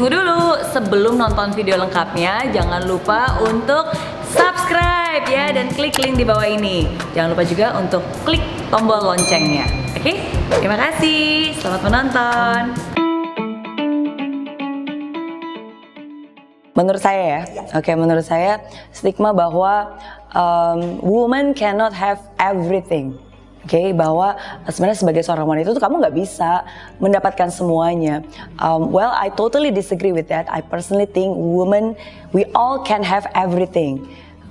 Tunggu dulu, sebelum nonton video lengkapnya, jangan lupa untuk subscribe ya dan klik link di bawah ini. Jangan lupa juga untuk klik tombol loncengnya. Oke? Terima kasih. Selamat menonton. Menurut saya ya, menurut saya stigma bahwa woman cannot have everything. Bahwa sebenarnya sebagai seorang wanita itu kamu nggak bisa mendapatkan semuanya. Well, I totally disagree with that. I personally think women, we all can have everything,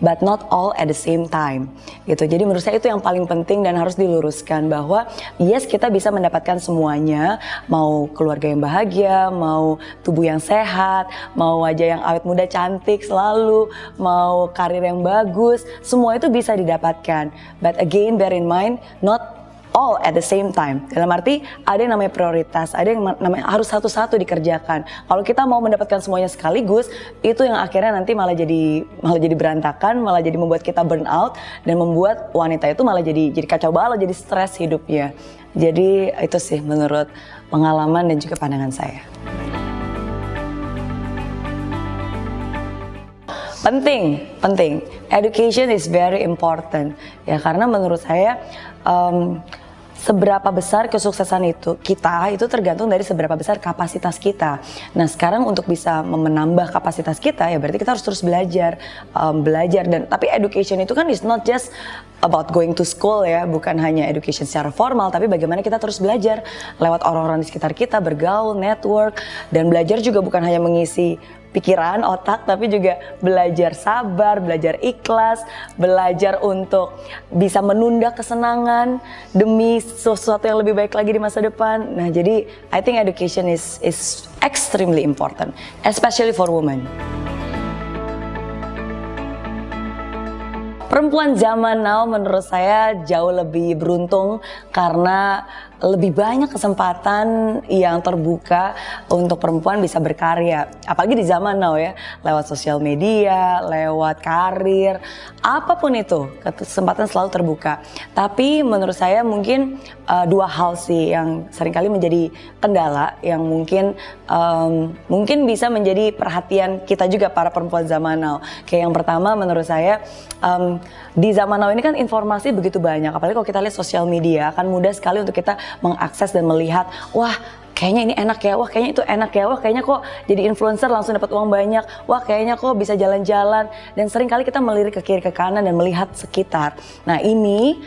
but not all at the same time. Jadi menurut saya itu yang paling penting dan harus diluruskan bahwa yes, kita bisa mendapatkan semuanya, mau keluarga yang bahagia, mau tubuh yang sehat, mau wajah yang awet muda cantik selalu, mau karir yang bagus, semua itu bisa didapatkan. But again, bear in mind, not all at the same time. Dalam arti ada yang namanya prioritas, ada yang namanya harus satu-satu dikerjakan. Kalau kita mau mendapatkan semuanya sekaligus, itu yang akhirnya nanti malah jadi berantakan, malah jadi membuat kita burn out dan membuat wanita itu malah jadi kacau balau, jadi stres hidupnya. Jadi itu sih menurut pengalaman dan juga pandangan saya. Penting. Education is very important ya, karena menurut saya seberapa besar kesuksesan kita itu tergantung dari seberapa besar kapasitas kita. Nah sekarang untuk bisa menambah kapasitas kita ya berarti kita harus terus belajar dan tapi education itu kan is not just about going to school ya, bukan hanya education secara formal, tapi bagaimana kita terus belajar lewat orang-orang di sekitar kita, bergaul, network, dan belajar juga bukan hanya mengisi pikiran, otak, tapi juga belajar sabar, belajar ikhlas, belajar untuk bisa menunda kesenangan demi sesuatu yang lebih baik lagi di masa depan. Nah, jadi I think education is extremely important, especially for women. Perempuan zaman now menurut saya jauh lebih beruntung karena lebih banyak kesempatan yang terbuka untuk perempuan bisa berkarya. Apalagi di zaman now ya, lewat sosial media, lewat karir, apapun itu, kesempatan selalu terbuka. Tapi menurut saya mungkin dua hal sih yang seringkali menjadi kendala yang mungkin bisa menjadi perhatian kita juga para perempuan zaman now. Kayak yang pertama menurut saya, di zaman now ini kan informasi begitu banyak, apalagi kalau kita lihat sosial media akan mudah sekali untuk kita mengakses dan melihat, wah kayaknya ini enak ya, wah kayaknya itu enak ya, wah kayaknya kok jadi influencer langsung dapat uang banyak, wah kayaknya kok bisa jalan-jalan, dan seringkali kita melirik ke kiri ke kanan dan melihat sekitar. Nah ini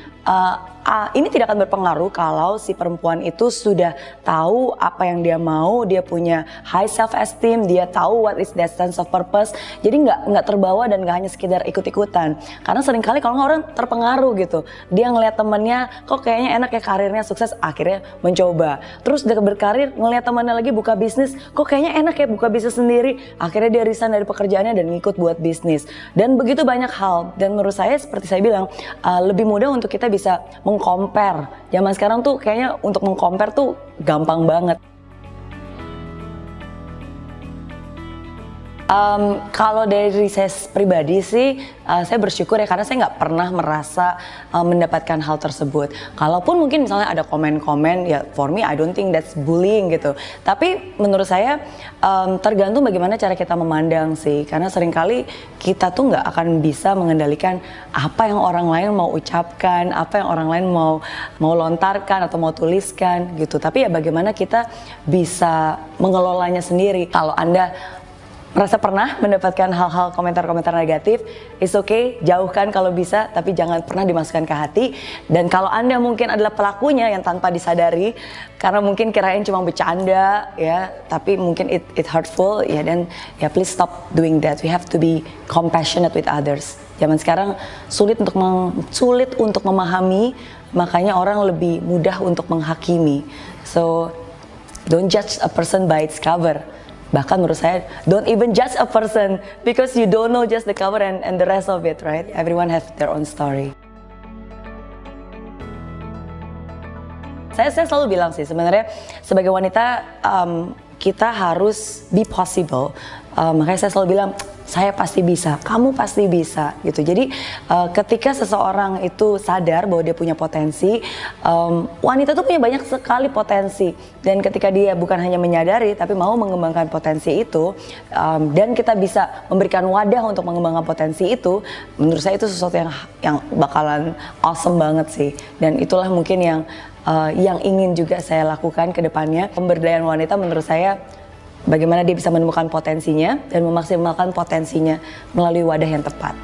tidak akan berpengaruh kalau si perempuan itu sudah tahu apa yang dia mau, dia punya high self esteem, dia tahu what is that sense of purpose. Jadi nggak terbawa dan nggak hanya sekedar ikut-ikutan. Karena seringkali kalau orang terpengaruh gitu, dia ngelihat temennya kok kayaknya enak ya karirnya sukses, akhirnya mencoba. Terus dia berkarir ngelihat temannya lagi buka bisnis, kok kayaknya enak ya buka bisnis sendiri, akhirnya dia resign dari pekerjaannya dan ngikut buat bisnis. Dan begitu banyak hal. Dan menurut saya seperti saya bilang, lebih mudah untuk kita bisa mengcompare. Zaman sekarang tuh kayaknya untuk mengcompare tuh gampang banget. Kalau dari saya pribadi sih, saya bersyukur ya karena saya nggak pernah merasa mendapatkan hal tersebut. Kalaupun mungkin misalnya ada komen-komen, ya for me I don't think that's bullying gitu. Tapi menurut saya tergantung bagaimana cara kita memandang sih. Karena seringkali kita tuh nggak akan bisa mengendalikan apa yang orang lain mau ucapkan, apa yang orang lain mau lontarkan atau mau tuliskan gitu. Tapi ya bagaimana kita bisa mengelolanya sendiri. Kalau Anda merasa pernah mendapatkan hal-hal komentar-komentar negatif, it's okay, jauhkan kalau bisa, tapi jangan pernah dimasukkan ke hati. Dan kalau Anda mungkin adalah pelakunya yang tanpa disadari, karena mungkin kirain cuma bercanda ya, tapi mungkin it hurtful ya, dan ya please stop doing that. We have to be compassionate with others. Zaman sekarang sulit untuk memahami, makanya orang lebih mudah untuk menghakimi. So don't judge a person by its cover. Bahkan menurut saya, don't even judge a person because you don't know just the cover and the rest of it, right? Everyone has their own story. Saya selalu bilang sih, sebenarnya sebagai wanita kita harus be possible. Makanya saya selalu bilang, saya pasti bisa, kamu pasti bisa gitu. Jadi ketika seseorang itu sadar bahwa dia punya potensi, wanita tuh punya banyak sekali potensi, dan ketika dia bukan hanya menyadari tapi mau mengembangkan potensi itu, dan kita bisa memberikan wadah untuk mengembangkan potensi itu, menurut saya itu sesuatu yang bakalan awesome banget sih. Dan itulah mungkin yang ingin juga saya lakukan ke depannya. Pemberdayaan wanita menurut saya bagaimana dia bisa menemukan potensinya dan memaksimalkan potensinya melalui wadah yang tepat.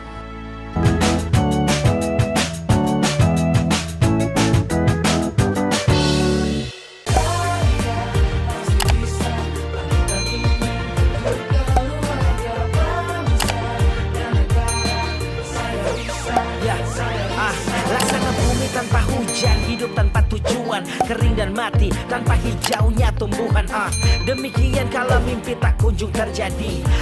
Laksana bumi tanpa hujan, hidup tanpa tujuan, kering dan mati tanpa hijaunya tumbuhan. Demikian kalau mimpi tak kunjung terjadi.